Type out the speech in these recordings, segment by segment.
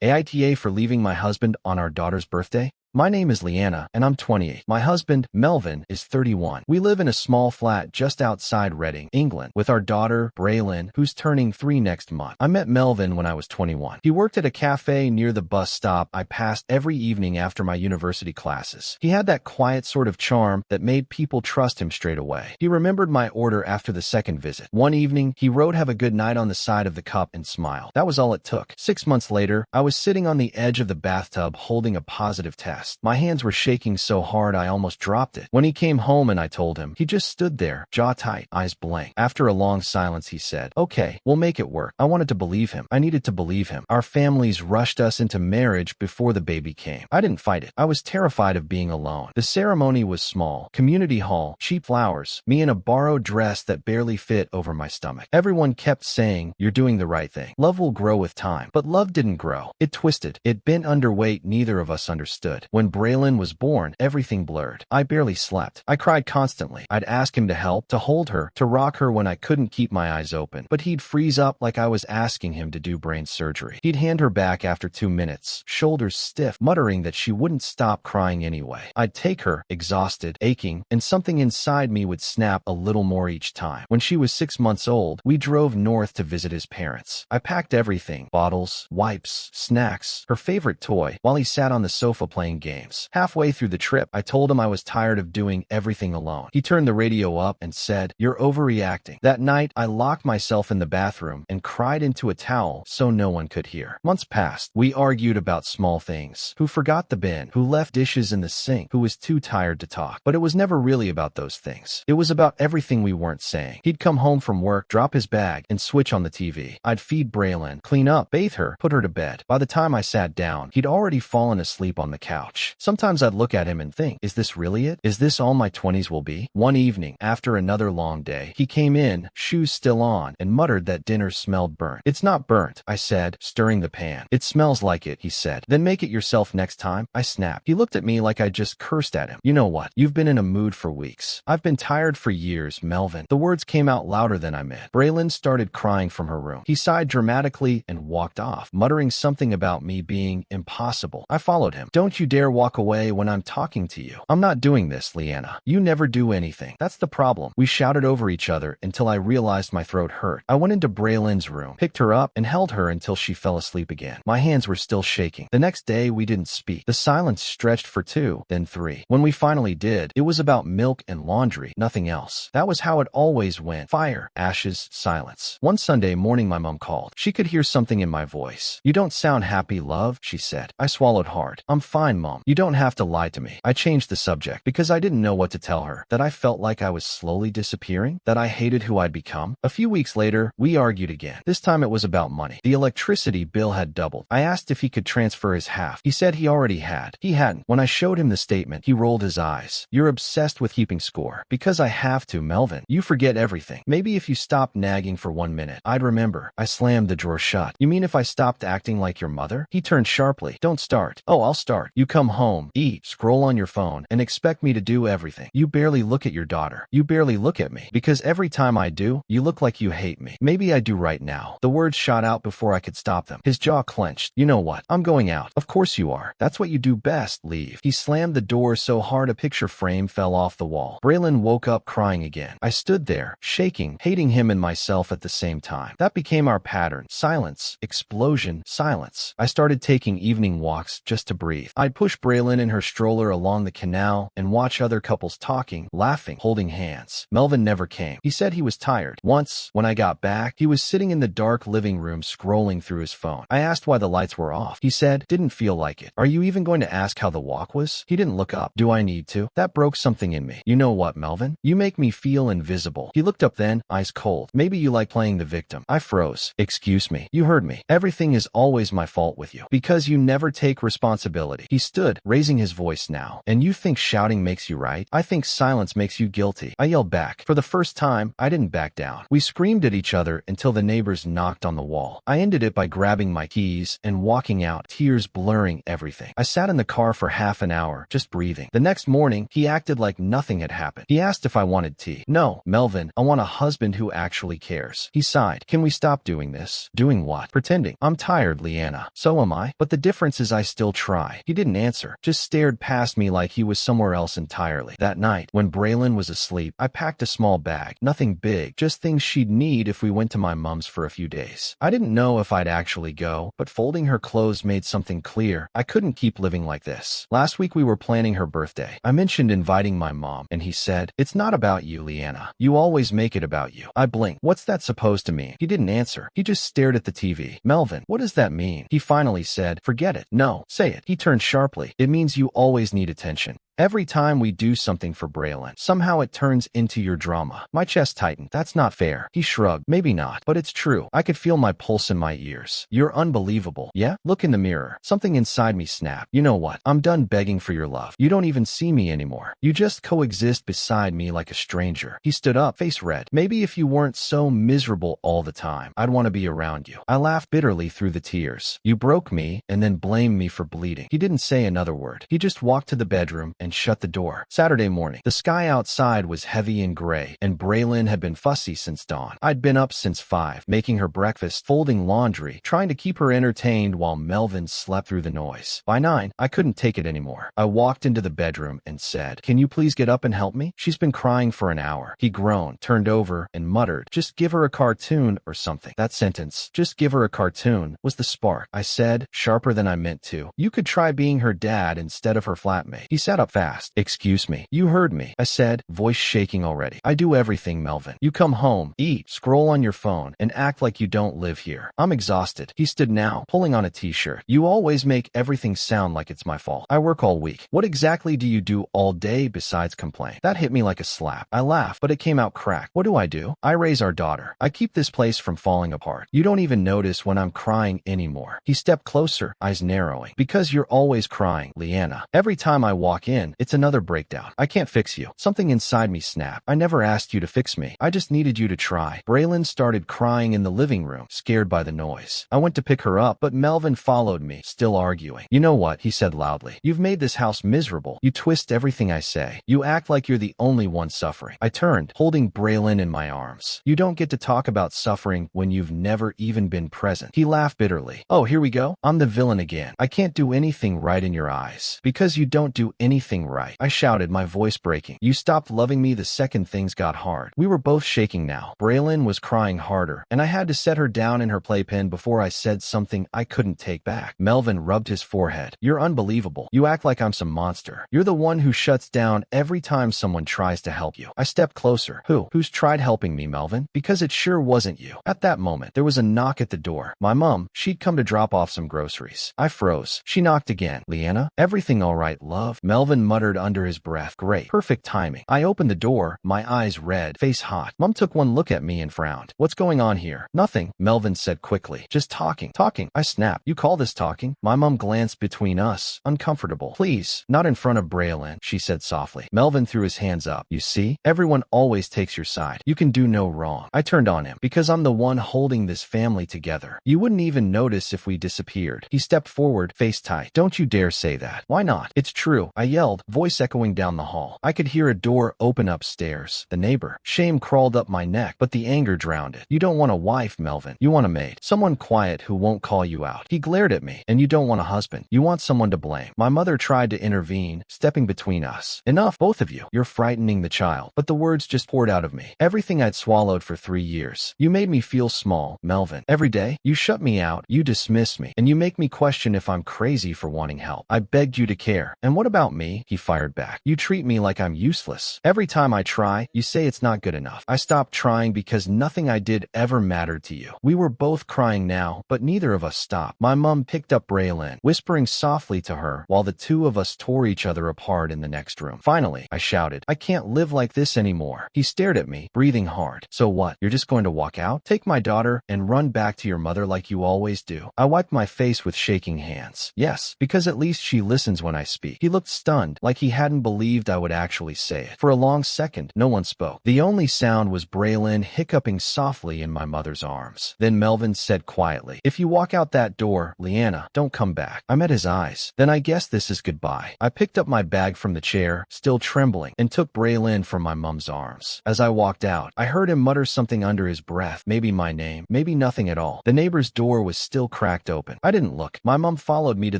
AITA for leaving my husband on our daughter's birthday? My name is Leanna, and I'm 28. My husband, Melvin, is 31. We live in a small flat just outside Reading, England, with our daughter, Braylon, who's turning 3 next month. I met Melvin when I was 21. He worked at a cafe near the bus stop I passed every evening after my university classes. He had that quiet sort of charm that made people trust him straight away. He remembered my order after the second visit. One evening, he wrote "Have a good night" on the side of the cup and smiled. That was all it took. 6 months later, I was sitting on the edge of the bathtub holding a positive test. My hands were shaking so hard I almost dropped it. When he came home and I told him, he just stood there, jaw tight, eyes blank. After a long silence, he said, "Okay, we'll make it work." I wanted to believe him. I needed to believe him. Our families rushed us into marriage before the baby came. I didn't fight it. I was terrified of being alone. The ceremony was small. Community hall, cheap flowers, me in a borrowed dress that barely fit over my stomach. Everyone kept saying, "You're doing the right thing. Love will grow with time." But love didn't grow. It twisted. It bent under weight neither of us understood. When Braylon was born, everything blurred. I barely slept. I cried constantly. I'd ask him to help, to hold her, to rock her when I couldn't keep my eyes open. But he'd freeze up like I was asking him to do brain surgery. He'd hand her back after 2 minutes, shoulders stiff, muttering that she wouldn't stop crying anyway. I'd take her, exhausted, aching, and something inside me would snap a little more each time. When she was 6 months old, we drove north to visit his parents. I packed everything: bottles, wipes, snacks, her favorite toy, while he sat on the sofa playing games. Halfway through the trip, I told him I was tired of doing everything alone. He turned the radio up and said, "You're overreacting." That night, I locked myself in the bathroom and cried into a towel so no one could hear. Months passed. We argued about small things: who forgot the bin, who left dishes in the sink, who was too tired to talk. But it was never really about those things. It was about everything we weren't saying. He'd come home from work, drop his bag, and switch on the TV. I'd feed Braylon, clean up, bathe her, put her to bed. By the time I sat down, he'd already fallen asleep on the couch. Sometimes I'd look at him and think, is this really it? Is this all my 20s will be? One evening, after another long day, he came in, shoes still on, and muttered that dinner smelled burnt. "It's not burnt," I said, stirring the pan. "It smells like it," he said. "Then make it yourself next time," I snapped. He looked at me like I just cursed at him. "You know what? You've been in a mood for weeks. I've been tired for years, Melvin." The words came out louder than I meant. Braylon started crying from her room. He sighed dramatically and walked off, muttering something about me being impossible. I followed him. "Don't you dare walk away when I'm talking to you." "I'm not doing this, Leanna. You never do anything. That's the problem." We shouted over each other until I realized my throat hurt. I went into Braylon's room, picked her up, and held her until she fell asleep again. My hands were still shaking. The next day, we didn't speak. The silence stretched for 2, then 3. When we finally did, it was about milk and laundry, nothing else. That was how it always went: fire, ashes, silence. One Sunday morning, my mom called. She could hear something in my voice. "You don't sound happy, love," she said. I swallowed hard. "I'm fine, Mom. You don't have to lie to me." I changed the subject because I didn't know what to tell her. That I felt like I was slowly disappearing, that I hated who I'd become. A few weeks later, we argued again. This time it was about money. The electricity bill had doubled. I asked if he could transfer his half. He said he already had. He hadn't. When I showed him the statement, he rolled his eyes. "You're obsessed with keeping score." "Because I have to, Melvin. You forget everything. Maybe if you stopped nagging for 1 minute, I'd remember." I slammed the drawer shut. "You mean if I stopped acting like your mother?" He turned sharply. "Don't start." "Oh, I'll start. You come home, eat, scroll on your phone, and expect me to do everything. You barely look at your daughter. You barely look at me. Because every time I do, you look like you hate me. Maybe I do right now." The words shot out before I could stop them. His jaw clenched. "You know what? I'm going out." "Of course you are. That's what you do best. Leave." He slammed the door so hard a picture frame fell off the wall. Braylon woke up crying again. I stood there, shaking, hating him and myself at the same time. That became our pattern. Silence, explosion, silence. I started taking evening walks just to breathe. I'd push Braylon in her stroller along the canal and watch other couples talking, laughing, holding hands. Melvin never came. He said he was tired. Once, when I got back, he was sitting in the dark living room scrolling through his phone. I asked why the lights were off. He said, "Didn't feel like it." "Are you even going to ask how the walk was?" He didn't look up. "Do I need to?" That broke something in me. "You know what, Melvin? You make me feel invisible." He looked up then, eyes cold. "Maybe you like playing the victim." I froze. "Excuse me." "You heard me. Everything is always my fault with you. Because you never take responsibility." He stood, raising his voice now. And you think shouting makes you right? I think silence makes you guilty. I yelled back. For the first time, I didn't back down. We screamed at each other until the neighbors knocked on the wall. I ended it by grabbing my keys and walking out, tears blurring everything. I sat in the car for half an hour, just breathing. The next morning, he acted like nothing had happened. He asked if I wanted tea. No, Melvin, I want a husband who actually cares. He sighed. Can we stop doing this? Doing what? Pretending. I'm tired, Leanna. So am I. But the difference is I still try. He didn't answer, just stared past me like he was somewhere else entirely. That night, when Braylon was asleep, I packed a small bag. Nothing big, just things she'd need if we went to my mom's for a few days. I didn't know if I'd actually go, but folding her clothes made something clear. I couldn't keep living like this. Last week we were planning her birthday. I mentioned inviting my mom, and he said, "It's not about you, Leanna. You always make it about you." I blinked. What's that supposed to mean? He didn't answer. He just stared at the TV. Melvin, what does that mean? He finally said, "Forget it." No, say it. He turned sharply. It means you always need attention. Every time we do something for Braylon, somehow it turns into your drama. My chest tightened. That's not fair. He shrugged. Maybe not, but it's true. I could feel my pulse in my ears. You're unbelievable. Yeah? Look in the mirror. Something inside me snapped. You know what? I'm done begging for your love. You don't even see me anymore. You just coexist beside me like a stranger. He stood up, face red. Maybe if you weren't so miserable all the time, I'd want to be around you. I laughed bitterly through the tears. You broke me and then blamed me for bleeding. He didn't say another word. He just walked to the bedroom and shut the door. Saturday morning. The sky outside was heavy and gray, and Braylon had been fussy since dawn. I'd been up since 5, making her breakfast, folding laundry, trying to keep her entertained while Melvin slept through the noise. By 9, I couldn't take it anymore. I walked into the bedroom and said, "Can you please get up and help me? She's been crying for an hour." He groaned, turned over, and muttered, "Just give her a cartoon or something." That sentence, "just give her a cartoon," was the spark. I said, sharper than I meant to, "You could try being her dad instead of her flatmate." He sat up fast. "Excuse me." "You heard me," I said, voice shaking already. "I do everything, Melvin. You come home, eat, scroll on your phone, and act like you don't live here. I'm exhausted." He stood now, pulling on a t-shirt. "You always make everything sound like it's my fault. I work all week. What exactly do you do all day besides complain?" That hit me like a slap. I laughed, but it came out cracked. "What do? I raise our daughter. I keep this place from falling apart. You don't even notice when I'm crying anymore." He stepped closer, eyes narrowing. "Because you're always crying, Leanna. Every time I walk in, it's another breakdown. I can't fix you." Something inside me snapped. "I never asked you to fix me. I just needed you to try." Braylon started crying in the living room, scared by the noise. I went to pick her up, but Melvin followed me, still arguing. "You know what?" he said loudly. "You've made this house miserable. You twist everything I say. You act like you're the only one suffering." I turned, holding Braylon in my arms. "You don't get to talk about suffering when you've never even been present." He laughed bitterly. "Oh, here we go. I'm the villain again. I can't do anything right in your eyes. Because you don't do anything right." I shouted, my voice breaking. "You stopped loving me the second things got hard." We were both shaking now. Braylon was crying harder, and I had to set her down in her playpen before I said something I couldn't take back. Melvin rubbed his forehead. "You're unbelievable. You act like I'm some monster. You're the one who shuts down every time someone tries to help you." I stepped closer. Who's tried helping me, Melvin? Because it sure wasn't you." At that moment, there was a knock at the door. My mom, she'd come to drop off some groceries. I froze. She knocked again. "Leanna? Everything all right, love?" Melvin muttered under his breath. "Great. Perfect timing." I opened the door, my eyes red, face hot. Mom took one look at me and frowned. "What's going on here?" "Nothing," Melvin said quickly. "Just talking." "Talking?" I snapped. "You call this talking?" My mom glanced between us, uncomfortable. "Please, not in front of Braylon," she said softly. Melvin threw his hands up. "You see? Everyone always takes your side. You can do no wrong." I turned on him. "Because I'm the one holding this family together. You wouldn't even notice if we disappeared." He stepped forward, face tight. "Don't you dare say that." "Why not?" "It's true," I yelled, voice echoing down the hall. I could hear a door open upstairs. The neighbor. Shame crawled up my neck, but the anger drowned it. "You don't want a wife, Melvin. You want a maid. Someone quiet who won't call you out." He glared at me. "And you don't want a husband. You want someone to blame." My mother tried to intervene, stepping between us. "Enough, both of you. You're frightening the child." But the words just poured out of me. Everything I'd swallowed for 3 years. "You made me feel small, Melvin. Every day, you shut me out, you dismiss me, and you make me question if I'm crazy for wanting help. I begged you to care. And what about me? me, he fired back. You treat me like I'm useless. Every time I try, you say it's not good enough. I stopped trying because nothing I did ever mattered to you. We were both crying now, but neither of us stopped. My mom picked up Braylon, whispering softly to her while the two of us tore each other apart in the next room. Finally, I shouted, I can't live like this anymore. He stared at me, breathing hard. So what? You're just going to walk out? Take my daughter and run back to your mother like you always do? I wiped my face with shaking hands. Yes, because at least she listens when I speak. He looked stunned, like he hadn't believed I would actually say it. For a long second, no one spoke. The only sound was Braylon hiccuping softly in my mother's arms. Then Melvin said quietly, if you walk out that door, Leanna, don't come back. I met his eyes. Then I guess this is goodbye. I picked up my bag from the chair, still trembling, and took Braylon from my mom's arms. As I walked out, I heard him mutter something under his breath, maybe my name, maybe nothing at all. The neighbor's door was still cracked open. I didn't look. My mom followed me to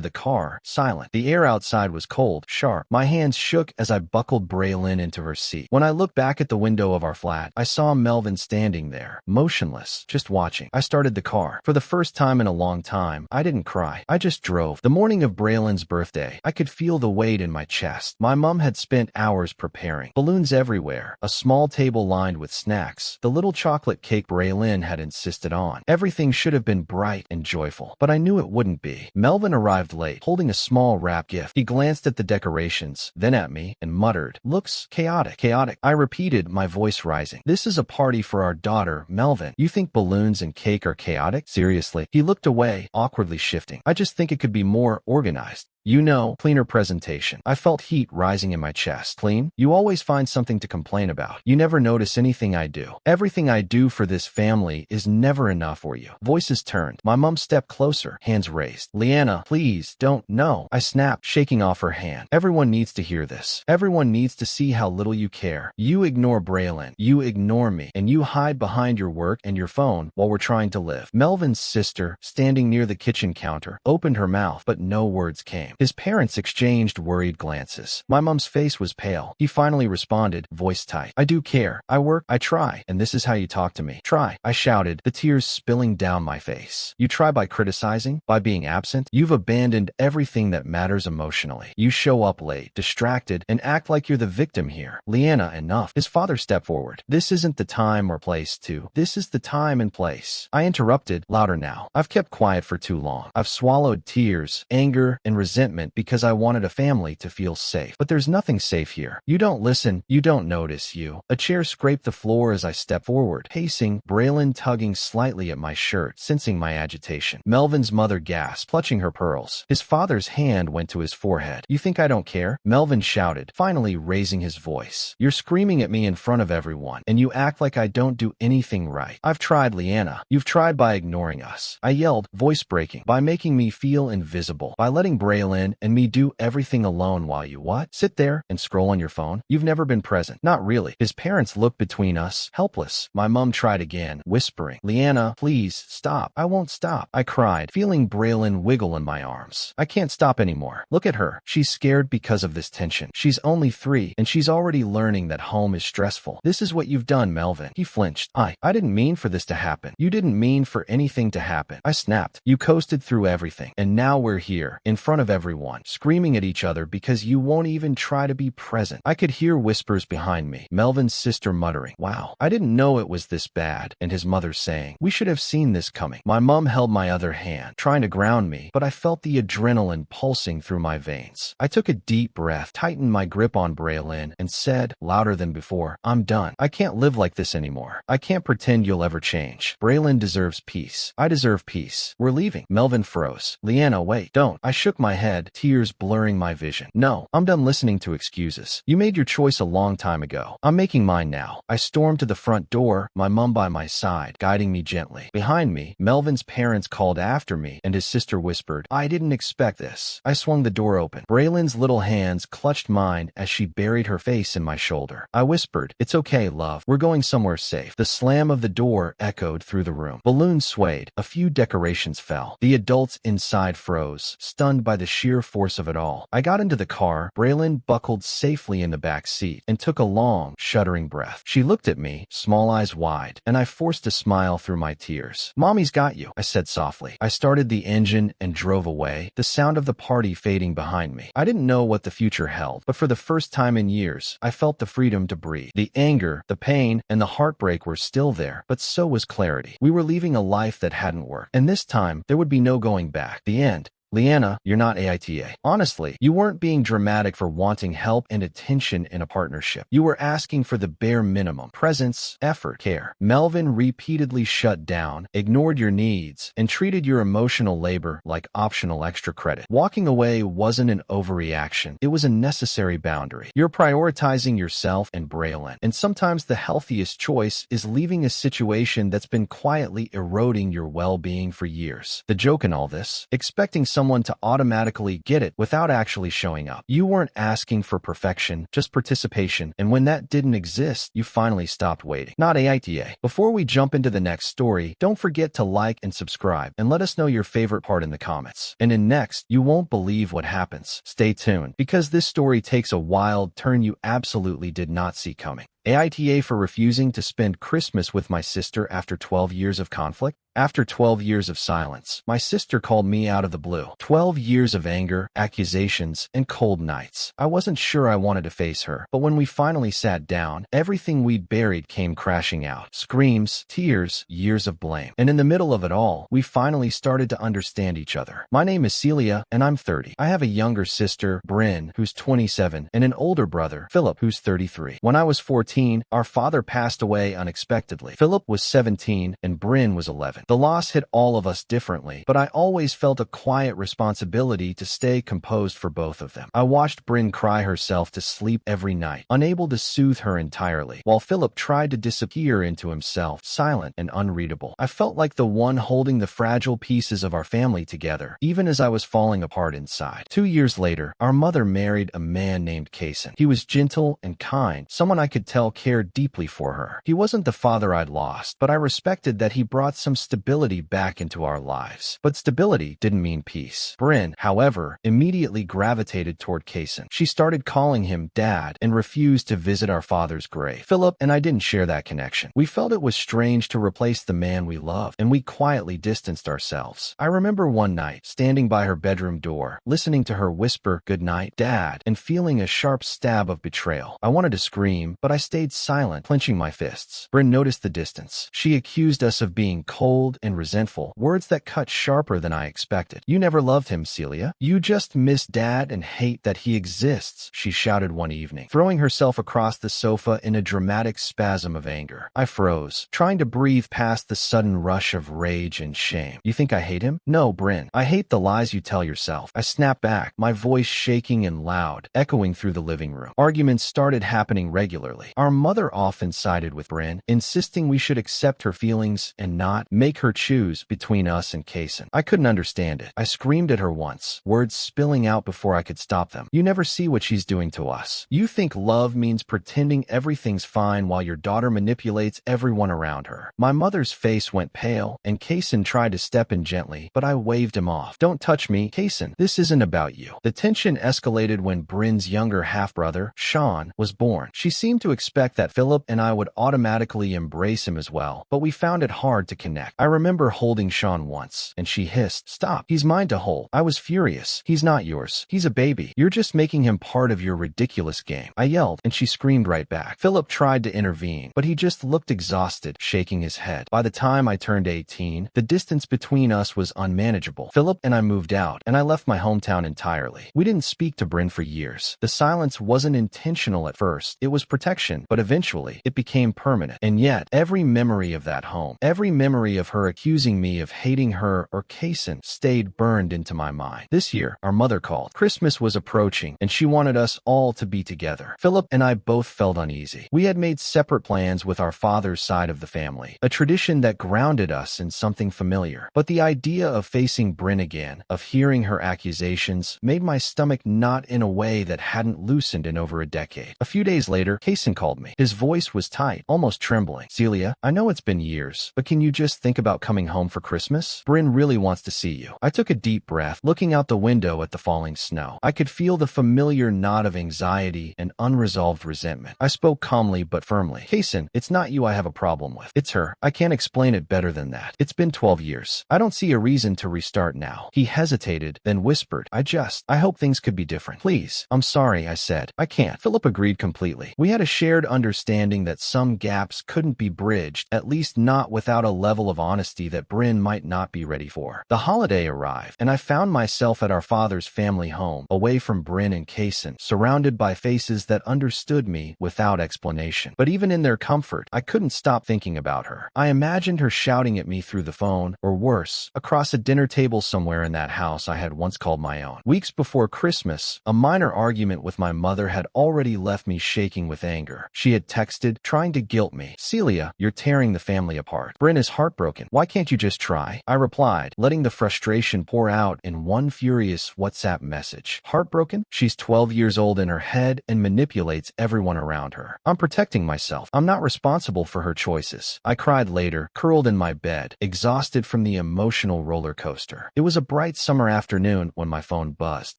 the car, silent. The air outside was cold, sharp. My hands shook as I buckled Braylon into her seat. When I looked back at the window of our flat, I saw Melvin standing there, motionless, just watching. I started the car. For the first time in a long time, I didn't cry. I just drove. The morning of Braylon's birthday, I could feel the weight in my chest. My mom had spent hours preparing. Balloons everywhere, a small table lined with snacks, the little chocolate cake Braylon had insisted on. Everything should have been bright and joyful, but I knew it wouldn't be. Melvin arrived late, holding a small wrap gift. He glanced at the decorations, then at me, and muttered, looks chaotic. Chaotic. I repeated, my voice rising. This is a party for our daughter, Melvin. You think balloons and cake are chaotic? Seriously? He looked away, awkwardly shifting. I just think it could be more organized. You know, cleaner presentation. I felt heat rising in my chest. Clean? You always find something to complain about. You never notice anything I do. Everything I do for this family is never enough for you. Voices turned. My mom stepped closer, hands raised. Leanna, please, don't. No. I snapped, shaking off her hand. Everyone needs to hear this. Everyone needs to see how little you care. You ignore Braylon. You ignore me. And you hide behind your work and your phone while we're trying to live. Melvin's sister, standing near the kitchen counter, opened her mouth, but no words came. His parents exchanged worried glances. My mom's face was pale. He finally responded, voice tight. I do care. I work. I try. And this is how you talk to me. Try. I shouted, the tears spilling down my face. You try by criticizing, by being absent. You've abandoned everything that matters emotionally. You show up late, distracted, and act like you're the victim here. Leanna, enough. His father stepped forward. This isn't the time or place to. This is the time and place. I interrupted, louder now. I've kept quiet for too long. I've swallowed tears, anger, and resentment because I wanted a family to feel safe. But there's nothing safe here. You don't listen. You don't notice. A chair scraped the floor as I stepped forward, pacing, Braylon tugging slightly at my shirt, sensing my agitation. Melvin's mother gasped, clutching her pearls. His father's hand went to his forehead. You think I don't care? Melvin shouted, finally raising his voice. You're screaming at me in front of everyone, and you act like I don't do anything right. I've tried, Leanna. You've tried by ignoring us. I yelled, voice breaking, by making me feel invisible, by letting Braylon and me do everything alone while you what? Sit there and scroll on your phone? You've never been present. Not really. His parents looked between us, helpless. My mom tried again, whispering, Leanna, please, stop. I won't stop. I cried, feeling Braylon wiggle in my arms. I can't stop anymore. Look at her. She's scared because of this tension. She's only 3, and she's already learning that home is stressful. This is what you've done, Melvin. He flinched. I didn't mean for this to happen. You didn't mean for anything to happen. I snapped. You coasted through everything, and now we're here, in front of everyone, screaming at each other because you won't even try to be present. I could hear whispers behind me, Melvin's sister muttering, wow, I didn't know it was this bad, and his mother saying, we should have seen this coming. My mom held my other hand, trying to ground me, but I felt the adrenaline pulsing through my veins. I took a deep breath, tightened my grip on Braylon, and said, louder than before, I'm done. I can't live like this anymore. I can't pretend you'll ever change. Braylon deserves peace. I deserve peace. We're leaving. Melvin froze. Leanna, wait, don't. I shook my head, tears blurring my vision. No, I'm done listening to excuses. You made your choice a long time ago. I'm making mine now. I stormed to the front door, my mom by my side, guiding me gently. Behind me, Melvin's parents called after me, and his sister whispered, I didn't expect this. I swung the door open. Braylon's little hands clutched mine as she buried her face in my shoulder. I whispered, it's okay, love. We're going somewhere safe. The slam of the door echoed through the room. Balloons swayed. A few decorations fell. The adults inside froze, stunned by the sheer force of it all. I got into the car, Braylon buckled safely in the back seat, and took a long, shuddering breath. She looked at me, small eyes wide, and I forced a smile through my tears. "Mommy's got you," I said softly. I started the engine and drove away, the sound of the party fading behind me. I didn't know what the future held, but for the first time in years, I felt the freedom to breathe. The anger, the pain, and the heartbreak were still there, but so was clarity. We were leaving a life that hadn't worked, and this time, there would be no going back. The end. Leanna, you're not AITA. Honestly, you weren't being dramatic for wanting help and attention in a partnership. You were asking for the bare minimum: presence, effort, care. Melvin repeatedly shut down, ignored your needs, and treated your emotional labor like optional extra credit. Walking away wasn't an overreaction. It was a necessary boundary. You're prioritizing yourself and Braylon, and sometimes the healthiest choice is leaving a situation that's been quietly eroding your well-being for years. The joke in all this, expecting someone to automatically get it without actually showing up. You weren't asking for perfection, just participation, and when that didn't exist, you finally stopped waiting. Not AITA. Before we jump into the next story, don't forget to like and subscribe, and let us know your favorite part in the comments. And in next, you won't believe what happens. Stay tuned, because this story takes a wild turn you absolutely did not see coming. AITA for refusing to spend Christmas with my sister after 12 years of conflict. After 12 years of silence, my sister called me out of the blue. 12 years of anger, accusations, and cold nights. I wasn't sure I wanted to face her, but when we finally sat down, everything we'd buried came crashing out. Screams, tears, years of blame. And in the middle of it all, we finally started to understand each other. My name is Celia, and I'm 30. I have a younger sister, Bryn, who's 27, and an older brother, Philip, who's 33. When I was 14, our father passed away unexpectedly. Philip was 17, and Bryn was 11. The loss hit all of us differently, but I always felt a quiet responsibility to stay composed for both of them. I watched Bryn cry herself to sleep every night, unable to soothe her entirely, while Philip tried to disappear into himself, silent and unreadable. I felt like the one holding the fragile pieces of our family together, even as I was falling apart inside. 2 years later, our mother married a man named Kaysen. He was gentle and kind, someone I could tell cared deeply for her. He wasn't the father I'd lost, but I respected that he brought some stability back into our lives. But stability didn't mean peace. Bryn, however, immediately gravitated toward Kaysen. She started calling him Dad and refused to visit our father's grave. Philip and I didn't share that connection. We felt it was strange to replace the man we loved, and we quietly distanced ourselves. I remember one night, standing by her bedroom door, listening to her whisper, "Good night, Dad," and feeling a sharp stab of betrayal. I wanted to scream, but I stayed silent, clenching my fists. Bryn noticed the distance. She accused us of being cold and resentful, words that cut sharper than I expected. "You never loved him, Celia. You just miss Dad and hate that he exists," she shouted one evening, throwing herself across the sofa in a dramatic spasm of anger. I froze, trying to breathe past the sudden rush of rage and shame. "You think I hate him?" "No, Bryn. I hate the lies you tell yourself." I snapped back, my voice shaking and loud, echoing through the living room. Arguments started happening regularly. Our mother often sided with Bryn, insisting we should accept her feelings and not make her choose between us and Kaysen. I couldn't understand it. I screamed at her once, words spilling out before I could stop them. "You never see what she's doing to us. You think love means pretending everything's fine while your daughter manipulates everyone around her." My mother's face went pale, and Kaysen tried to step in gently, but I waved him off. "Don't touch me, Kaysen. This isn't about you." The tension escalated when Bryn's younger half-brother, Sean, was born. She seemed to expect that Philip and I would automatically embrace him as well, but we found it hard to connect. I remember holding Sean once, and she hissed, "Stop. He's mine to hold." I was furious. "He's not yours. He's a baby. You're just making him part of your ridiculous game." I yelled, and she screamed right back. Philip tried to intervene, but he just looked exhausted, shaking his head. By the time I turned 18, the distance between us was unmanageable. Philip and I moved out, and I left my hometown entirely. We didn't speak to Bryn for years. The silence wasn't intentional at first. It was protection, but eventually, it became permanent. And yet, every memory of that home, every memory of her accusing me of hating her or Kaysen stayed burned into my mind. This year, our mother called. Christmas was approaching, and she wanted us all to be together. Philip and I both felt uneasy. We had made separate plans with our father's side of the family, a tradition that grounded us in something familiar. But the idea of facing Bryn again, of hearing her accusations, made my stomach knot in a way that hadn't loosened in over a decade. A few days later, Kaysen called called me. His voice was tight, almost trembling. Celia, I know it's been years, but can you just think about coming home for Christmas? Bryn really wants to see you. I took a deep breath, looking out the window at the falling snow. I could feel the familiar knot of anxiety and unresolved resentment. I spoke calmly but firmly. Kason, it's not you I have a problem with. It's her. I can't explain it better than that. It's been 12 years. I don't see a reason to restart now. He hesitated, then whispered, I hope things could be different. Please. I'm sorry, I said. I can't. Philip agreed completely. We had a shared understanding that some gaps couldn't be bridged, at least not without a level of honesty that Bryn might not be ready for. The holiday arrived, and I found myself at our father's family home, away from Bryn and Kason, surrounded by faces that understood me without explanation. But even in their comfort, I couldn't stop thinking about her. I imagined her shouting at me through the phone, or worse, across a dinner table somewhere in that house I had once called my own. Weeks before Christmas, a minor argument with my mother had already left me shaking with anger. She had texted, trying to guilt me. Celia, you're tearing the family apart. Bryn is heartbroken. Why can't you just try? I replied, letting the frustration pour out in one furious WhatsApp message. Heartbroken? She's 12 years old in her head and manipulates everyone around her. I'm protecting myself. I'm not responsible for her choices. I cried later, curled in my bed, exhausted from the emotional roller coaster. It was a bright summer afternoon when my phone buzzed.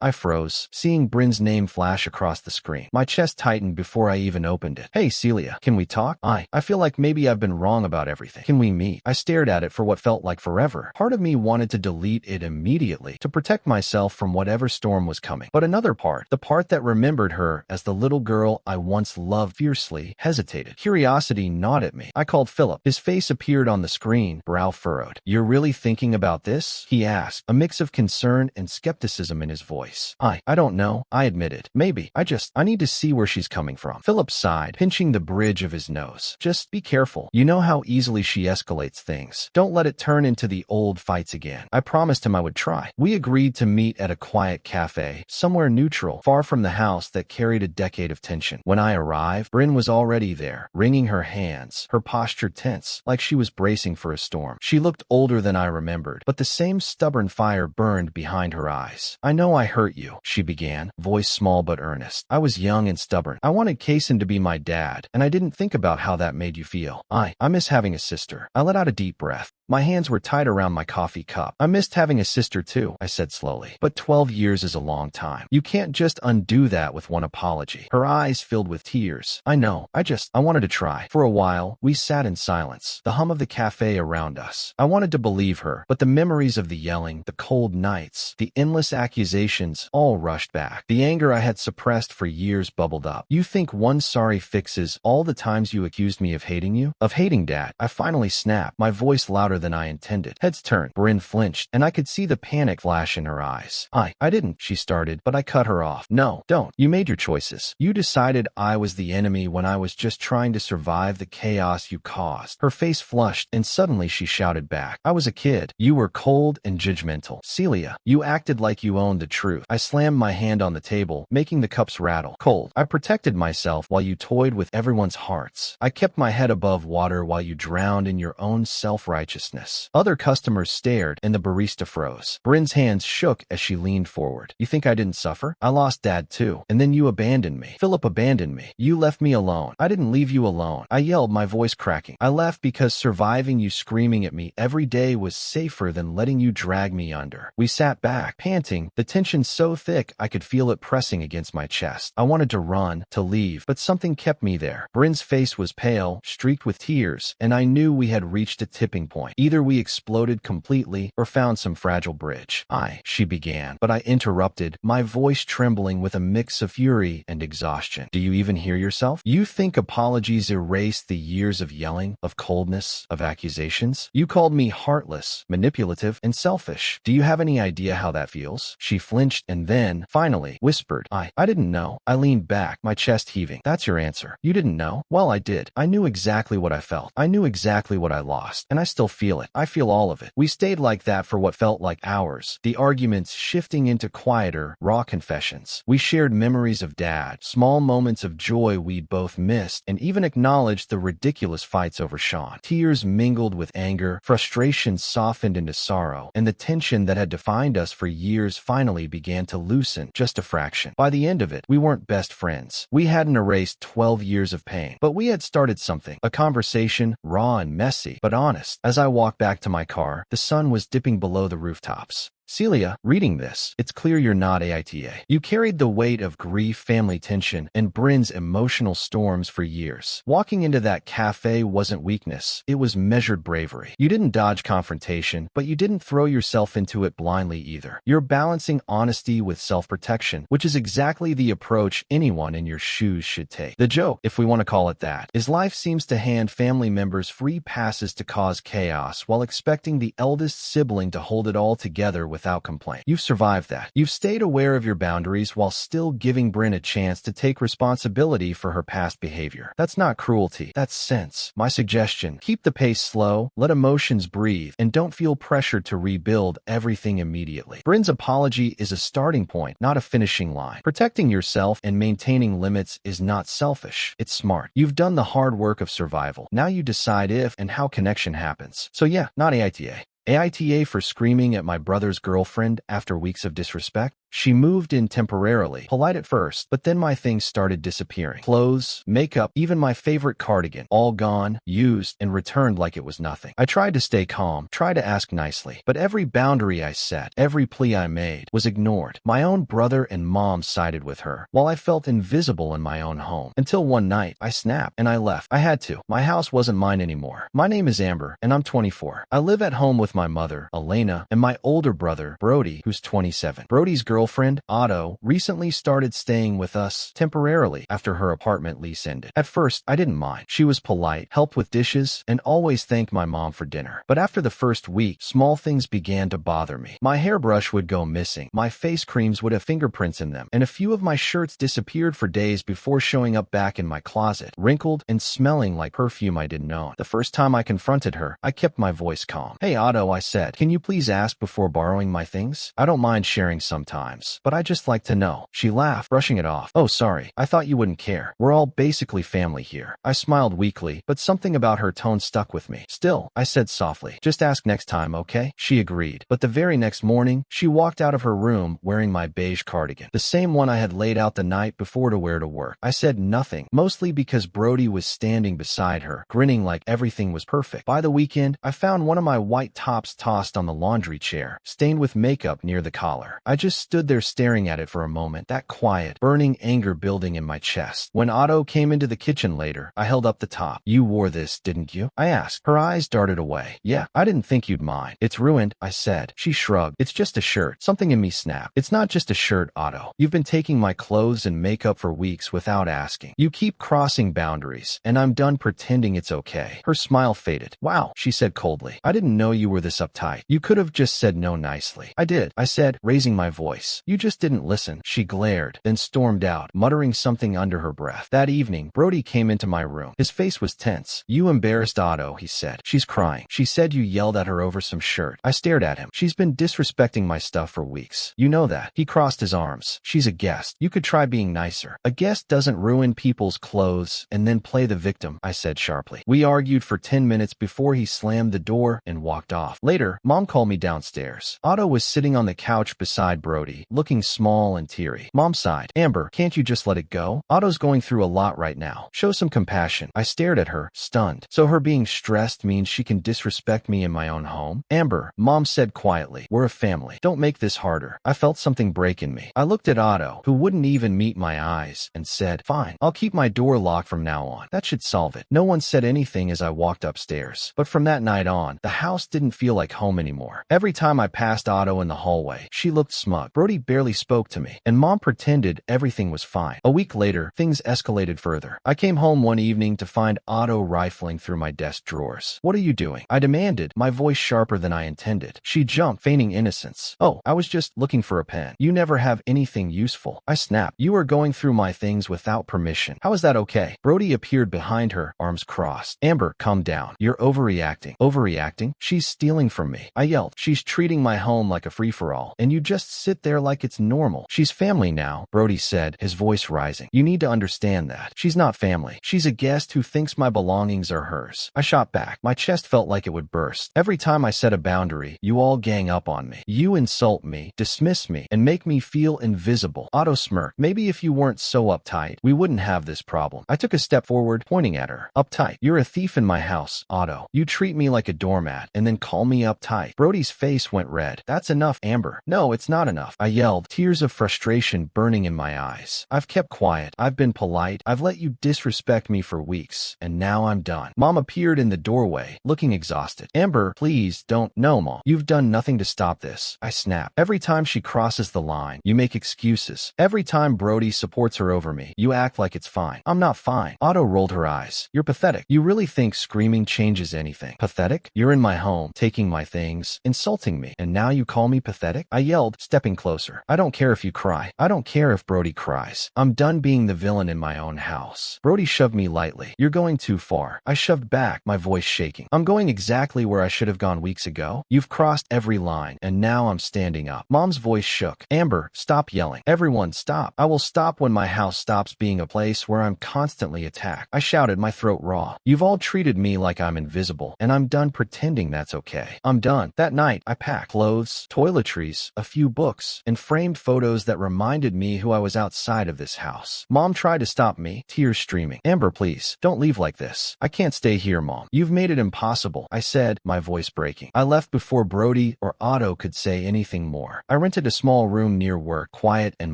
I froze, seeing Bryn's name flash across the screen. My chest tightened before I even opened it. Hey, Celia, can we talk? I feel like maybe I've been wrong about everything. Can we meet? I stared at it for what felt like forever. Part of me wanted to delete it immediately to protect myself from whatever storm was coming. But another part, the part that remembered her as the little girl I once loved fiercely, hesitated. Curiosity gnawed at me. I called Philip. His face appeared on the screen, brow furrowed. You're really thinking about this? He asked, a mix of concern and skepticism in his voice. I don't know, I admitted. Maybe. I need to see where she's coming from. Philip sighed, pinching the bridge of his nose. Just be careful. You know how easily she escalates things. Don't let it turn into the old fights again. I promised him I would try. We agreed to meet at a quiet cafe, somewhere neutral, far from the house that carried a decade of tension. When I arrived, Bryn was already there, wringing her hands, her posture tense, like she was bracing for a storm. She looked older than I remembered, but the same stubborn fire burned behind her eyes. I know I hurt you, she began, voice small but earnest. I was young and stubborn. I wanted Kason to be my dad, and I didn't think about how that made you feel. I miss having a sister. I let out a deep breath. My hands were tight around my coffee cup. I missed having a sister too, I said slowly. But 12 years is a long time. You can't just undo that with one apology. Her eyes filled with tears. I know. I wanted to try. For a while, we sat in silence, the hum of the cafe around us. I wanted to believe her, but the memories of the yelling, the cold nights, the endless accusations all rushed back. The anger I had suppressed for years bubbled up. You think one sorry fixes all the times you accused me of hating you? Of hating Dad? I finally snapped, my voice louder than I intended. Heads turned. Bryn flinched, and I could see the panic flash in her eyes. I didn't, she started, but I cut her off. No, don't. You made your choices. You decided I was the enemy when I was just trying to survive the chaos you caused. Her face flushed, and suddenly she shouted back. I was a kid. You were cold and judgmental. Celia, you acted like you owned the truth. I slammed my hand on the table, making the cups rattle. Cold. I protected myself while you toyed with everyone's hearts. I kept my head above water while you drowned in your own self-righteousness. Other customers stared, and the barista froze. Bryn's hands shook as she leaned forward. You think I didn't suffer? I lost Dad too, and then you abandoned me. Philip abandoned me. You left me alone. I didn't leave you alone. I yelled, my voice cracking. I left because surviving you screaming at me every day was safer than letting you drag me under. We sat back, panting, the tension so thick I could feel it pressing against my chest. I wanted to run, to leave, but something kept me there. Bryn's face was pale, streaked with tears, and I knew we had reached a tipping point. Either we exploded completely or found some fragile bridge. She began, but I interrupted, my voice trembling with a mix of fury and exhaustion. Do you even hear yourself? You think apologies erase the years of yelling, of coldness, of accusations? You called me heartless, manipulative, and selfish. Do you have any idea how that feels? She flinched and then, finally, whispered, I didn't know. I leaned back, my chest heaving. That's your answer. You didn't know? Well, I did. I knew exactly what I felt. I knew exactly what I lost, and I still feel feel it. I feel all of it. We stayed like that for what felt like hours, the arguments shifting into quieter, raw confessions. We shared memories of Dad, small moments of joy we'd both missed, and even acknowledged the ridiculous fights over Sean. Tears mingled with anger, frustration softened into sorrow, and the tension that had defined us for years finally began to loosen just a fraction. By the end of it, we weren't best friends. We hadn't erased 12 years of pain, but we had started something, a conversation, raw and messy, but honest. As I walked back to my car, the sun was dipping below the rooftops. Celia, reading this, it's clear you're not AITA. You carried the weight of grief, family tension, and Bryn's emotional storms for years. Walking into that cafe wasn't weakness, it was measured bravery. You didn't dodge confrontation, but you didn't throw yourself into it blindly either. You're balancing honesty with self-protection, which is exactly the approach anyone in your shoes should take. The joke, if we want to call it that, is life seems to hand family members free passes to cause chaos while expecting the eldest sibling to hold it all together without complaint. You've survived that. You've stayed aware of your boundaries while still giving Bryn a chance to take responsibility for her past behavior. That's not cruelty, that's sense. My suggestion, keep the pace slow, let emotions breathe, and don't feel pressured to rebuild everything immediately. Bryn's apology is a starting point, not a finishing line. Protecting yourself and maintaining limits is not selfish, it's smart. You've done the hard work of survival. Now you decide if and how connection happens. So yeah, not AITA. AITA for screaming at my brother's girlfriend after weeks of disrespect. She moved in temporarily, polite at first, but then my things started disappearing. Clothes, makeup, even my favorite cardigan, all gone, used, and returned like it was nothing. I tried to stay calm, tried to ask nicely, but every boundary I set, every plea I made, was ignored. My own brother and mom sided with her, while I felt invisible in my own home. Until one night, I snapped, and I left. I had to. My house wasn't mine anymore. My name is Amber, and I'm 24. I live at home with my mother, Elena, and my older brother, Brody, who's 27. Brody's girlfriend, Otto, recently started staying with us temporarily after her apartment lease ended. At first, I didn't mind. She was polite, helped with dishes, and always thanked my mom for dinner. But after the first week, small things began to bother me. My hairbrush would go missing, my face creams would have fingerprints in them, and a few of my shirts disappeared for days before showing up back in my closet, wrinkled and smelling like perfume I didn't own. The first time I confronted her, I kept my voice calm. "Hey Otto," I said, "can you please ask before borrowing my things? I don't mind sharing sometimes, but I just like to know." She laughed, brushing it off. "Oh, sorry. I thought you wouldn't care. We're all basically family here." I smiled weakly, but something about her tone stuck with me. "Still," I said softly, "just ask next time, okay?" She agreed, but the very next morning, she walked out of her room wearing my beige cardigan, the same one I had laid out the night before to wear to work. I said nothing, mostly because Brody was standing beside her, grinning like everything was perfect. By the weekend, I found one of my white tops tossed on the laundry chair, stained with makeup near the collar. I just stood there staring at it for a moment, that quiet, burning anger building in my chest. When Otto came into the kitchen later, I held up the top. "You wore this, didn't you?" I asked. Her eyes darted away. "Yeah, I didn't think you'd mind." "It's ruined," I said. She shrugged. "It's just a shirt." Something in me snapped. "It's not just a shirt, Otto. You've been taking my clothes and makeup for weeks without asking. You keep crossing boundaries, and I'm done pretending it's okay." Her smile faded. "Wow," she said coldly. "I didn't know you were this uptight. You could have just said no nicely." "I did," I said, raising my voice. "You just didn't listen." She glared, then stormed out, muttering something under her breath. That evening, Brody came into my room. His face was tense. "You embarrassed Otto," he said. "She's crying. She said you yelled at her over some shirt." I stared at him. "She's been disrespecting my stuff for weeks. You know that." He crossed his arms. "She's a guest. You could try being nicer." "A guest doesn't ruin people's clothes and then play the victim," I said sharply. We argued for 10 minutes before he slammed the door and walked off. Later, Mom called me downstairs. Otto was sitting on the couch beside Brody, looking small and teary. Mom sighed. "Amber, can't you just let it go? Otto's going through a lot right now. Show some compassion." I stared at her, stunned. So her being stressed means she can disrespect me in my own home? "Amber," Mom said quietly, "we're a family. Don't make this harder." I felt something break in me. I looked at Otto, who wouldn't even meet my eyes, and said, "Fine, I'll keep my door locked from now on. That should solve it." No one said anything as I walked upstairs. But from that night on, the house didn't feel like home anymore. Every time I passed Otto in the hallway, she looked smug. Brody barely spoke to me, and Mom pretended everything was fine. A week later, things escalated further. I came home one evening to find Otto rifling through my desk drawers. "What are you doing?" I demanded, my voice sharper than I intended. She jumped, feigning innocence. "Oh, I was just looking for a pen. You never have anything useful." I snapped. "You are going through my things without permission. How is that okay?" Brody appeared behind her, arms crossed. "Amber, calm down. You're overreacting." "Overreacting? She's stealing from me," I yelled. "She's treating my home like a free-for-all, and you just sit there like it's normal." "She's family now," Brody said, his voice rising. "You need to understand that. She's not family. She's a guest who thinks my belongings are hers." I shot back. My chest felt like it would burst. "Every time I set a boundary, you all gang up on me. You insult me, dismiss me, and make me feel invisible." Otto smirked. "Maybe if you weren't so uptight, we wouldn't have this problem." I took a step forward, pointing at her. "Uptight? You're a thief in my house, Otto. You treat me like a doormat and then call me uptight." Brody's face went red. "That's enough, Amber." "No, it's not enough," I yelled, tears of frustration burning in my eyes. "I've kept quiet. I've been polite. I've let you disrespect me for weeks, and now I'm done." Mom appeared in the doorway, looking exhausted. "Amber, please don't." "No, Mom. You've done nothing to stop this," I snapped. "Every time she crosses the line, you make excuses. Every time Brody supports her over me, you act like it's fine." "I'm not fine." Otto rolled her eyes. "You're pathetic. You really think screaming changes anything?" "Pathetic? You're in my home, taking my things, insulting me, and now you call me pathetic?" I yelled, stepping closer. "I don't care if you cry. I don't care if Brody cries. I'm done being the villain in my own house." Brody shoved me lightly. "You're going too far." I shoved back, my voice shaking. "I'm going exactly where I should have gone weeks ago. You've crossed every line, and now I'm standing up." Mom's voice shook. "Amber, stop yelling. Everyone, stop. I will stop when my house stops being a place where I'm constantly attacked." I shouted, my throat raw. "You've all treated me like I'm invisible, and I'm done pretending that's okay. I'm done." That night, I packed clothes, toiletries, a few books, and framed photos that reminded me who I was outside of this house. Mom tried to stop me, tears streaming. "Amber, please, don't leave like this." "I can't stay here, Mom. You've made it impossible," I said, my voice breaking. I left before Brody or Otto could say anything more. I rented a small room near work, quiet and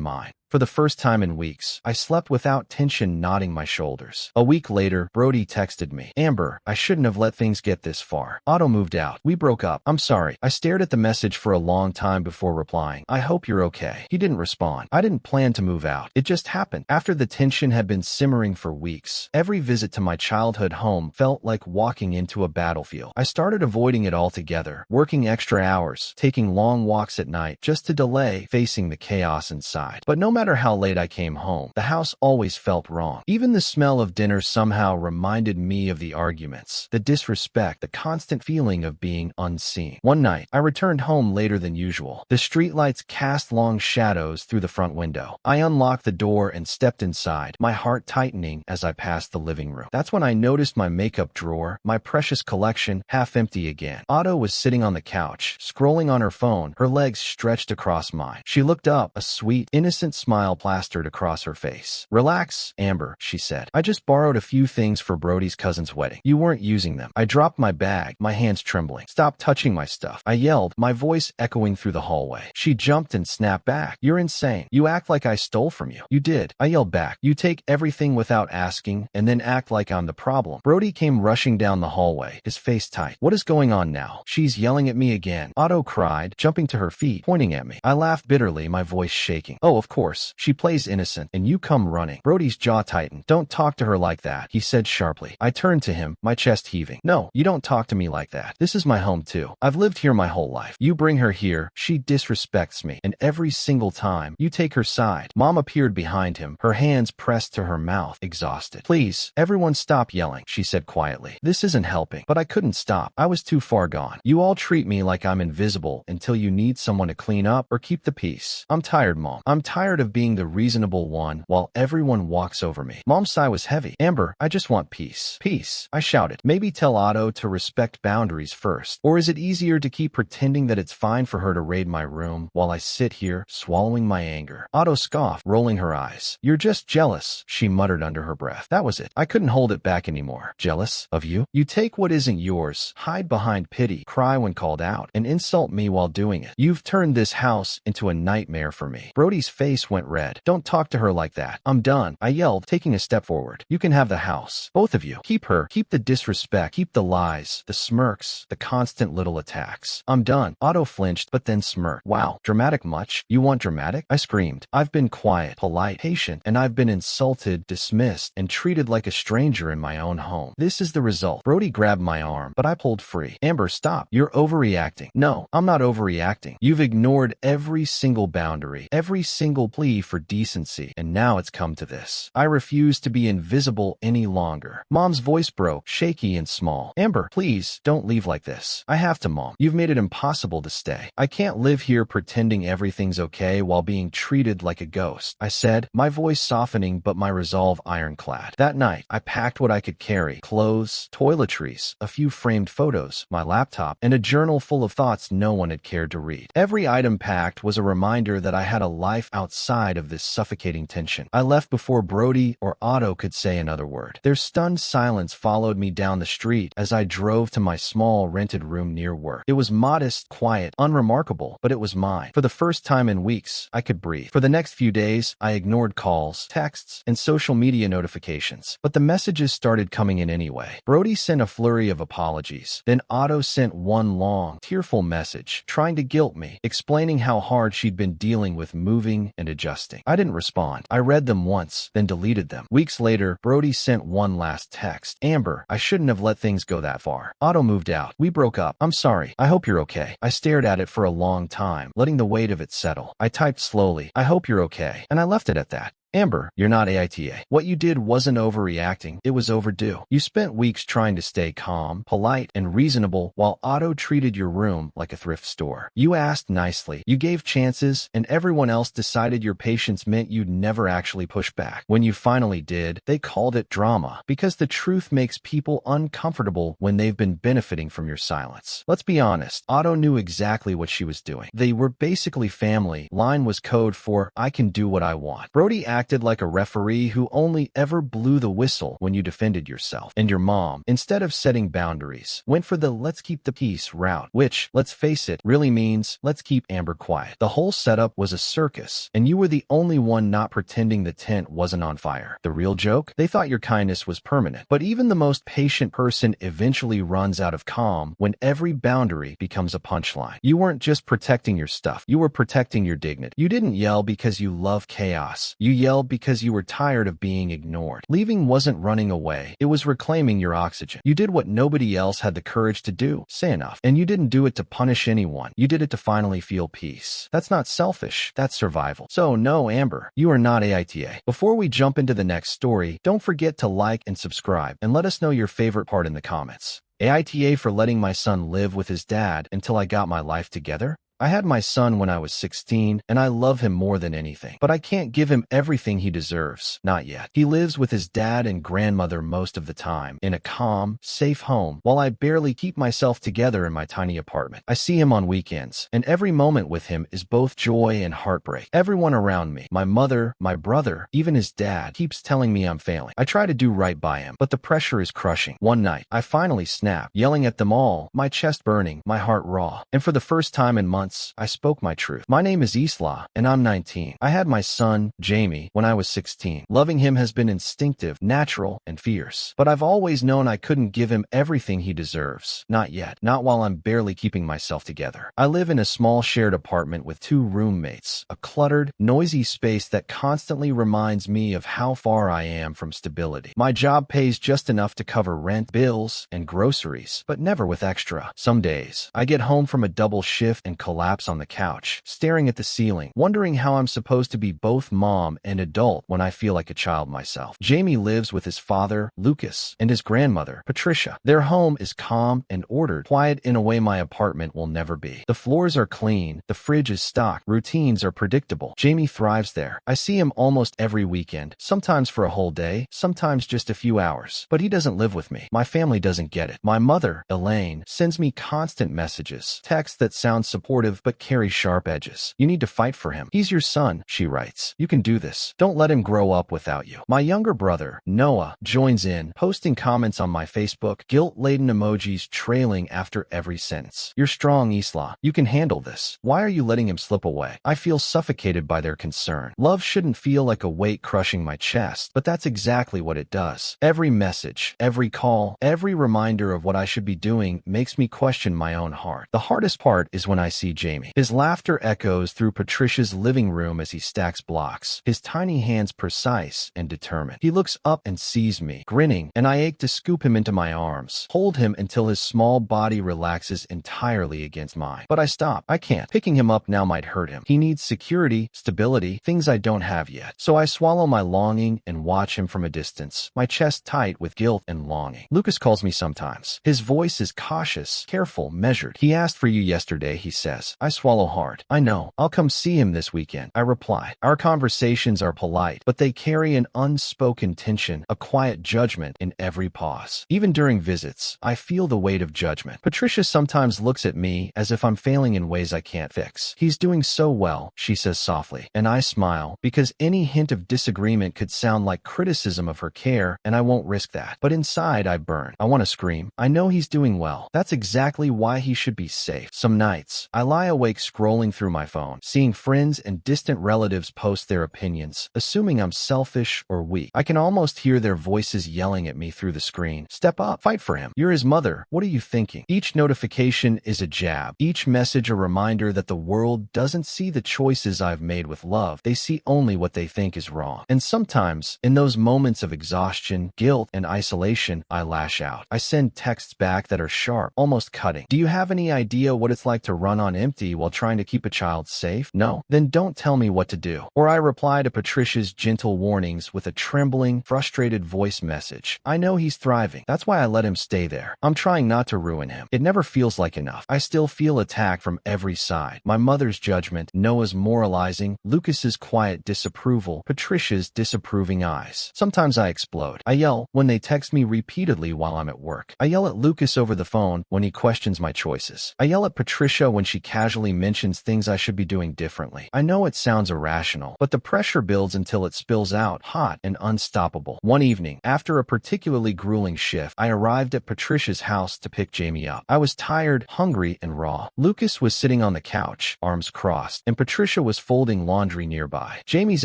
mine. For the first time in weeks, I slept without tension knotting my shoulders. A week later, Brody texted me. "Amber, I shouldn't have let things get this far. Otto moved out. We broke up. I'm sorry." I stared at the message for a long time before replying. "I hope you're okay." He didn't respond. I didn't plan to move out. It just happened. After the tension had been simmering for weeks, every visit to my childhood home felt like walking into a battlefield. I started avoiding it altogether, working extra hours, taking long walks at night just to delay facing the chaos inside. But no matter how late I came home, the house always felt wrong. Even the smell of dinner somehow reminded me of the arguments, the disrespect, the constant feeling of being unseen. One night, I returned home later than usual. The streetlights cast long shadows through the front window. I unlocked the door and stepped inside, my heart tightening as I passed the living room. That's when I noticed my makeup drawer, my precious collection, half empty again. Otto was sitting on the couch, scrolling on her phone, her legs stretched across mine. She looked up, a sweet, innocent smile plastered across her face. "Relax, Amber," she said. "I just borrowed a few things for Brody's cousin's wedding. You weren't using them." I dropped my bag, my hands trembling. "Stop touching my stuff," I yelled, my voice echoing through the hallway. She jumped and snapped back. "You're insane. You act like I stole from you." "You did," I yelled back. "You take everything without asking and then act like I'm the problem." Brody came rushing down the hallway, his face tight. "What is going on now?" "She's yelling at me again," Otto cried, jumping to her feet, pointing at me. I laughed bitterly, my voice shaking. "Oh, of course. She plays innocent, and you come running." Brody's jaw tightened. "Don't talk to her like that," he said sharply. I turned to him, my chest heaving. "No, you don't talk to me like that. This is my home too. I've lived here my whole life. You bring her here, she disrespects me, and every single time, you take her side." Mom appeared behind him, her hands pressed to her mouth, exhausted. "Please, everyone stop yelling," she said quietly. "This isn't helping." But I couldn't stop. I was too far gone. "You all treat me like I'm invisible until you need someone to clean up or keep the peace. I'm tired, Mom. I'm tired of being the reasonable one while everyone walks over me." Mom's sigh was heavy. "Amber, I just want peace." "Peace," I shouted. "Maybe tell Otto to respect boundaries first. Or is it easier to keep pretending that it's fine for her to raid my room while I sit here swallowing my anger?" Otto scoffed, rolling her eyes. "You're just jealous," she muttered under her breath. That was it. I couldn't hold it back anymore. "Jealous? Of you? You take what isn't yours, hide behind pity, cry when called out, and insult me while doing it. You've turned this house into a nightmare for me." Brody's face went red. Don't talk to her like that. I'm done, I yelled, taking a step forward. You can have the house. Both of you. Keep her. Keep the disrespect. Keep the lies, the smirks, the constant little attacks. I'm done. Otto flinched, but then smirked. Wow, dramatic much? You want dramatic? I screamed. I've been quiet, polite, patient, and I've been insulted, dismissed, and treated like a stranger in my own home. This is the result. Brody grabbed my arm, but I pulled free. Amber, stop. You're overreacting. No, I'm not overreacting. You've ignored every single boundary, every single plea for decency, and now it's come to this. I refuse to be invisible any longer. Mom's voice broke, shaky and small. Amber, please, don't leave like this. I have to, Mom. You've made it impossible to stay. I can't live here pretending everything's okay while being treated like a ghost, I said, my voice softening but my resolve ironclad. That night, I packed what I could carry: clothes, toiletries, a few framed photos, my laptop, and a journal full of thoughts no one had cared to read. Every item packed was a reminder that I had a life outside of this suffocating tension. I left before Brody or Otto could say another word. Their stunned silence followed me down the street as I drove to my small rented room near work. It was modest, quiet, unremarkable, but it was mine. For the first time in weeks, I could breathe. For the next few days, I ignored calls, texts, and social media notifications, but the messages started coming in anyway. Brody sent a flurry of apologies. Then Otto sent one long, tearful message, trying to guilt me, explaining how hard she'd been dealing with moving and adjusting. I didn't respond. I read them once, then deleted them. Weeks later, Brody sent one last text. Amber, I shouldn't have let things go that far. Otto moved out. We broke up. I'm sorry. I hope you're okay. I stared at it for a long time, letting the weight of it settle. I typed slowly, I hope you're okay, and I left it at that. Amber, you're not AITA. What you did wasn't overreacting, it was overdue. You spent weeks trying to stay calm, polite, and reasonable while Otto treated your room like a thrift store. You asked nicely, you gave chances, and everyone else decided your patience meant you'd never actually push back. When you finally did, they called it drama, because the truth makes people uncomfortable when they've been benefiting from your silence. Let's be honest, Otto knew exactly what she was doing. They were basically family. Line was code for, I can do what I want. Brody acted like a referee who only ever blew the whistle when you defended yourself. And your mom, instead of setting boundaries, went for the let's keep the peace route, which, let's face it, really means let's keep Amber quiet. The whole setup was a circus, and you were the only one not pretending the tent wasn't on fire. The real joke? They thought your kindness was permanent. But even the most patient person eventually runs out of calm when every boundary becomes a punchline. You weren't just protecting your stuff, you were protecting your dignity. You didn't yell because you love chaos. You yelled because you were tired of being ignored. Leaving wasn't running away, it was reclaiming your oxygen. You did what nobody else had the courage to do. Say enough. And you didn't do it to punish anyone. You did it to finally feel peace. That's not selfish, that's survival. So no, Amber, you are not AITA. Before we jump into the next story, don't forget to like and subscribe, and let us know your favorite part in the comments. AITA for letting my son live with his dad until I got my life together? I had my son when I was 16, and I love him more than anything. But I can't give him everything he deserves. Not yet. He lives with his dad and grandmother most of the time, in a calm, safe home, while I barely keep myself together in my tiny apartment. I see him on weekends, and every moment with him is both joy and heartbreak. Everyone around me, my mother, my brother, even his dad, keeps telling me I'm failing. I try to do right by him, but the pressure is crushing. One night, I finally snapped, yelling at them all, my chest burning, my heart raw. And for the first time in months, I spoke my truth. My name is Isla, and I'm 19. I had my son, Jamie, when I was 16. Loving him has been instinctive, natural, and fierce. But I've always known I couldn't give him everything he deserves. Not yet. Not while I'm barely keeping myself together. I live in a small shared apartment with 2 roommates, a cluttered, noisy space that constantly reminds me of how far I am from stability. My job pays just enough to cover rent, bills, and groceries, but never with extra. Some days, I get home from a double shift and collapse on the couch, staring at the ceiling, wondering how I'm supposed to be both mom and adult when I feel like a child myself. Jamie lives with his father, Lucas, and his grandmother, Patricia. Their home is calm and ordered, quiet in a way my apartment will never be. The floors are clean, the fridge is stocked, routines are predictable. Jamie thrives there. I see him almost every weekend, sometimes for a whole day, sometimes just a few hours. But he doesn't live with me. My family doesn't get it. My mother, Elaine, sends me constant messages, texts that sound supportive supportive but carry sharp edges. You need to fight for him. He's your son, she writes. You can do this. Don't let him grow up without you. My younger brother, Noah, joins in, posting comments on my Facebook, guilt-laden emojis trailing after every sentence. You're strong, Isla. You can handle this. Why are you letting him slip away? I feel suffocated by their concern. Love shouldn't feel like a weight crushing my chest, but that's exactly what it does. Every message, every call, every reminder of what I should be doing makes me question my own heart. The hardest part is when I see Jamie. His laughter echoes through Patricia's living room as he stacks blocks, his tiny hands precise and determined. He looks up and sees me, grinning, and I ache to scoop him into my arms, hold him until his small body relaxes entirely against mine. But I stop. I can't. Picking him up now might hurt him. He needs security, stability, things I don't have yet. So I swallow my longing and watch him from a distance, my chest tight with guilt and longing. Lucas calls me sometimes. His voice is cautious, careful, measured. He asked for you yesterday, he says. I swallow hard. I know. I'll come see him this weekend, I reply. Our conversations are polite, but they carry an unspoken tension, a quiet judgment in every pause. Even during visits, I feel the weight of judgment. Patricia sometimes looks at me as if I'm failing in ways I can't fix. He's doing so well, she says softly, and I smile, because any hint of disagreement could sound like criticism of her care, and I won't risk that. But inside, I burn. I want to scream. I know he's doing well. That's exactly why he should be safe. Some nights, I lie awake scrolling through my phone, seeing friends and distant relatives post their opinions, assuming I'm selfish or weak. I can almost hear their voices yelling at me through the screen. Step up. Fight for him. You're his mother. What are you thinking? Each notification is a jab. Each message a reminder that the world doesn't see the choices I've made with love. They see only what they think is wrong. And sometimes, in those moments of exhaustion, guilt, and isolation, I lash out. I send texts back that are sharp, almost cutting. Do you have any idea what it's like to run on empty while trying to keep a child safe? No? Then don't tell me what to do. Or I reply to Patricia's gentle warnings with a trembling, frustrated voice message. I know he's thriving. That's why I let him stay there. I'm trying not to ruin him. It never feels like enough. I still feel attacked from every side. My mother's judgment, Noah's moralizing, Lucas's quiet disapproval, Patricia's disapproving eyes. Sometimes I explode. I yell when they text me repeatedly while I'm at work. I yell at Lucas over the phone when he questions my choices. I yell at Patricia when she casually mentions things I should be doing differently. I know it sounds irrational, but the pressure builds until it spills out, hot and unstoppable. One evening, after a particularly grueling shift, I arrived at Patricia's house to pick Jamie up. I was tired, hungry, and raw. Lucas was sitting on the couch, arms crossed, and Patricia was folding laundry nearby. Jamie's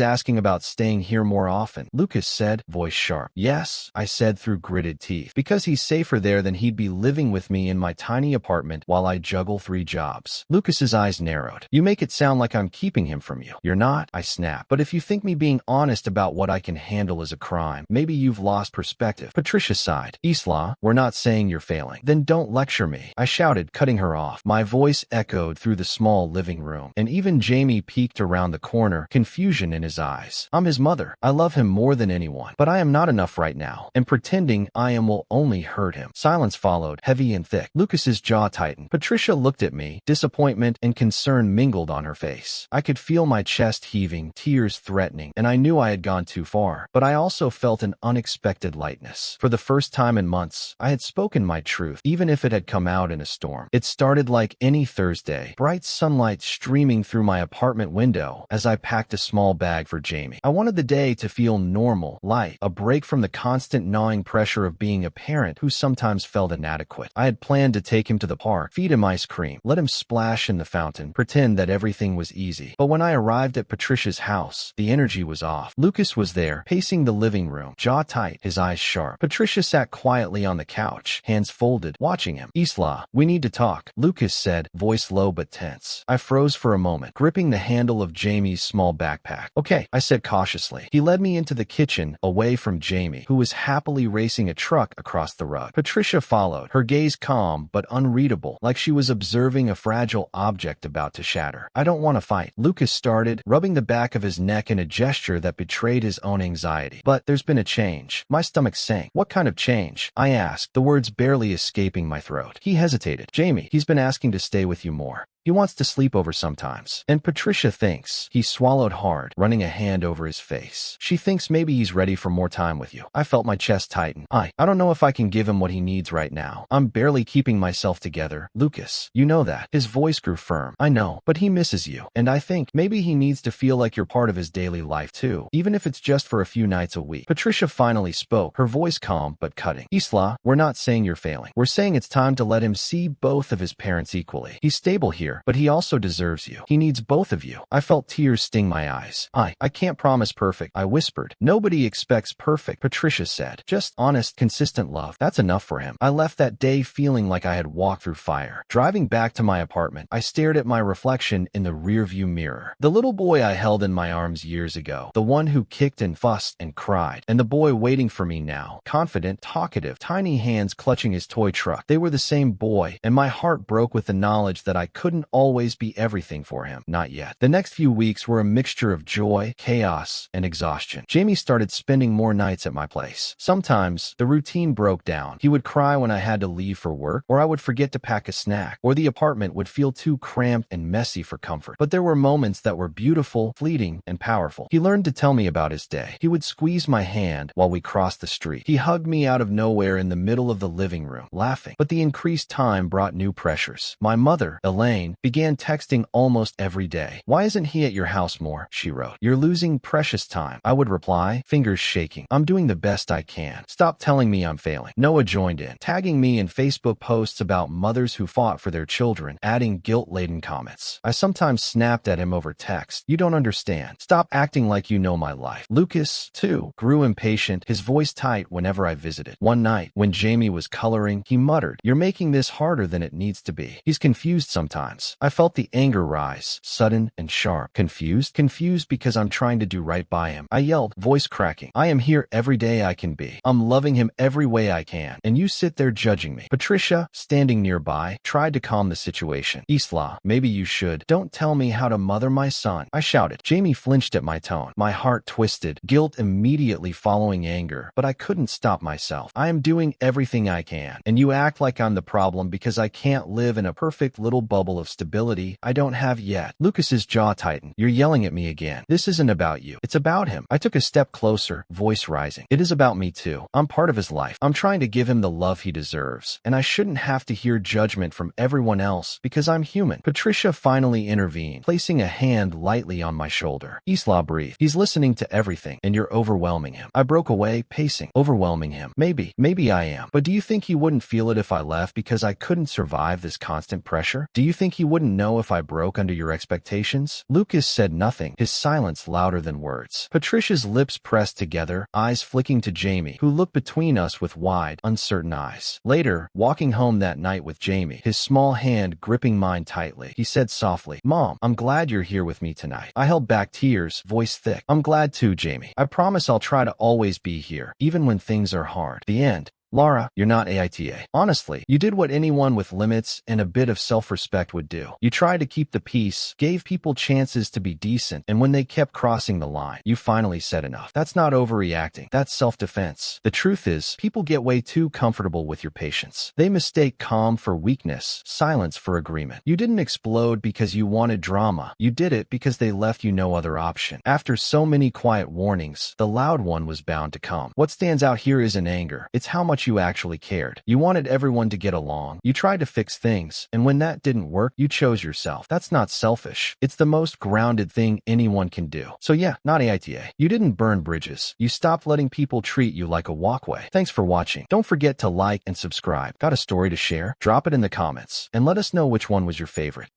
asking about staying here more often, Lucas said, voice sharp. Yes, I said through gritted teeth, because he's safer there than he'd be living with me in my tiny apartment while I juggle 3 jobs. Lucas's eyes narrowed. You make it sound like I'm keeping him from you. You're not, I snapped. But if you think me being honest about what I can handle is a crime, maybe you've lost perspective. Patricia sighed. Isla, we're not saying you're failing. Then don't lecture me, I shouted, cutting her off. My voice echoed through the small living room, and even Jamie peeked around the corner, confusion in his eyes. I'm his mother. I love him more than anyone, but I am not enough right now, and pretending I am will only hurt him. Silence followed, heavy and thick. Lucas's jaw tightened. Patricia looked at me, disappointment and concern mingled on her face. I could feel my chest heaving, tears threatening, and I knew I had gone too far, but I also felt an unexpected lightness. For the first time in months, I had spoken my truth, even if it had come out in a storm. It started like any Thursday, bright sunlight streaming through my apartment window as I packed a small bag for Jamie. I wanted the day to feel normal, light, a break from the constant gnawing pressure of being a parent who sometimes felt inadequate. I had planned to take him to the park, feed him ice cream, let him splash in the fountain, pretend that everything was easy. But when I arrived at Patricia's house, the energy was off. Lucas was there, pacing the living room, jaw tight, his eyes sharp. Patricia sat quietly on the couch, hands folded, watching him. Isla, we need to talk, Lucas said, voice low but tense. I froze for a moment, gripping the handle of Jamie's small backpack. Okay, I said cautiously. He led me into the kitchen, away from Jamie, who was happily racing a truck across the rug. Patricia followed, her gaze calm but unreadable, like she was observing a fragile object about to shatter. I don't want to fight, Lucas started, rubbing the back of his neck in a gesture that betrayed his own anxiety. But there's been a change. My stomach sank. What kind of change? I asked, the words barely escaping my throat. He hesitated. Jamie, he's been asking to stay with you more. He wants to sleep over sometimes. And Patricia thinks. He swallowed hard, running a hand over his face. She thinks maybe he's ready for more time with you. I felt my chest tighten. I don't know if I can give him what he needs right now. I'm barely keeping myself together. Lucas, you know that. His voice grew firm. I know, but he misses you. And I think maybe he needs to feel like you're part of his daily life too, even if it's just for a few nights a week. Patricia finally spoke, her voice calm but cutting. Isla, we're not saying you're failing. We're saying it's time to let him see both of his parents equally. He's stable here, but he also deserves you. He needs both of you. I felt tears sting my eyes. I can't promise perfect, I whispered. Nobody expects perfect, Patricia said. Just honest, consistent love. That's enough for him. I left that day feeling like I had walked through fire. Driving back to my apartment, I stared at my reflection in the rearview mirror. The little boy I held in my arms years ago, the one who kicked and fussed and cried, and the boy waiting for me now, confident, talkative, tiny hands clutching his toy truck. They were the same boy, and my heart broke with the knowledge that I couldn't always be everything for him. Not yet. The next few weeks were a mixture of joy, chaos, and exhaustion. Jamie started spending more nights at my place. Sometimes, the routine broke down. He would cry when I had to leave for work, or I would forget to pack a snack, or the apartment would feel too cramped and messy for comfort. But there were moments that were beautiful, fleeting, and powerful. He learned to tell me about his day. He would squeeze my hand while we crossed the street. He hugged me out of nowhere in the middle of the living room, laughing. But the increased time brought new pressures. My mother, Elaine, began texting almost every day. Why isn't he at your house more? She wrote. You're losing precious time. I would reply, fingers shaking. I'm doing the best I can. Stop telling me I'm failing. Noah joined in, tagging me in Facebook posts about mothers who fought for their children, adding guilt-laden comments. I sometimes snapped at him over text. You don't understand. Stop acting like you know my life. Lucas, too, grew impatient, his voice tight whenever I visited. One night, when Jamie was coloring, he muttered, "You're making this harder than it needs to be." He's confused sometimes. I felt the anger rise, sudden and sharp. Confused? Confused because I'm trying to do right by him. I yelled, voice cracking. I am here every day I can be. I'm loving him every way I can. And you sit there judging me. Patricia, standing nearby, tried to calm the situation. Isla, maybe you should. Don't tell me how to mother my son. I shouted. Jamie flinched at my tone. My heart twisted, guilt immediately following anger. But I couldn't stop myself. I am doing everything I can. And you act like I'm the problem because I can't live in a perfect little bubble of stability I don't have yet. Lucas's jaw tightened. You're yelling at me again. This isn't about you. It's about him. I took a step closer, voice rising. It is about me too. I'm part of his life. I'm trying to give him the love he deserves. And I shouldn't have to hear judgment from everyone else because I'm human. Patricia finally intervened, placing a hand lightly on my shoulder. Isla breathed. He's listening to everything, and you're overwhelming him. I broke away, pacing. Overwhelming him. Maybe I am. But do you think he wouldn't feel it if I left because I couldn't survive this constant pressure? Do you think he wouldn't know if I broke under your expectations? Lucas said nothing, his silence louder than words. Patricia's lips pressed together, eyes flicking to Jamie, who looked between us with wide, uncertain eyes. Later, walking home that night with Jamie, his small hand gripping mine tightly, he said softly, "Mom, I'm glad you're here with me tonight." I held back tears, voice thick. "I'm glad too, Jamie. I promise I'll try to always be here, even when things are hard." The end. Laura, you're not AITA. Honestly, you did what anyone with limits and a bit of self-respect would do. You tried to keep the peace, gave people chances to be decent, and when they kept crossing the line, you finally said enough. That's not overreacting. That's self-defense. The truth is, people get way too comfortable with your patience. They mistake calm for weakness, silence for agreement. You didn't explode because you wanted drama. You did it because they left you no other option. After so many quiet warnings, the loud one was bound to come. What stands out here isn't anger. It's how much you actually cared. You wanted everyone to get along. You tried to fix things, and when that didn't work, you chose yourself. That's not selfish. It's the most grounded thing anyone can do. So yeah, not AITA. You didn't burn bridges. You stopped letting people treat you like a walkway. Thanks for watching. Don't forget to like and subscribe. Got a story to share? Drop it in the comments, and let us know which one was your favorite.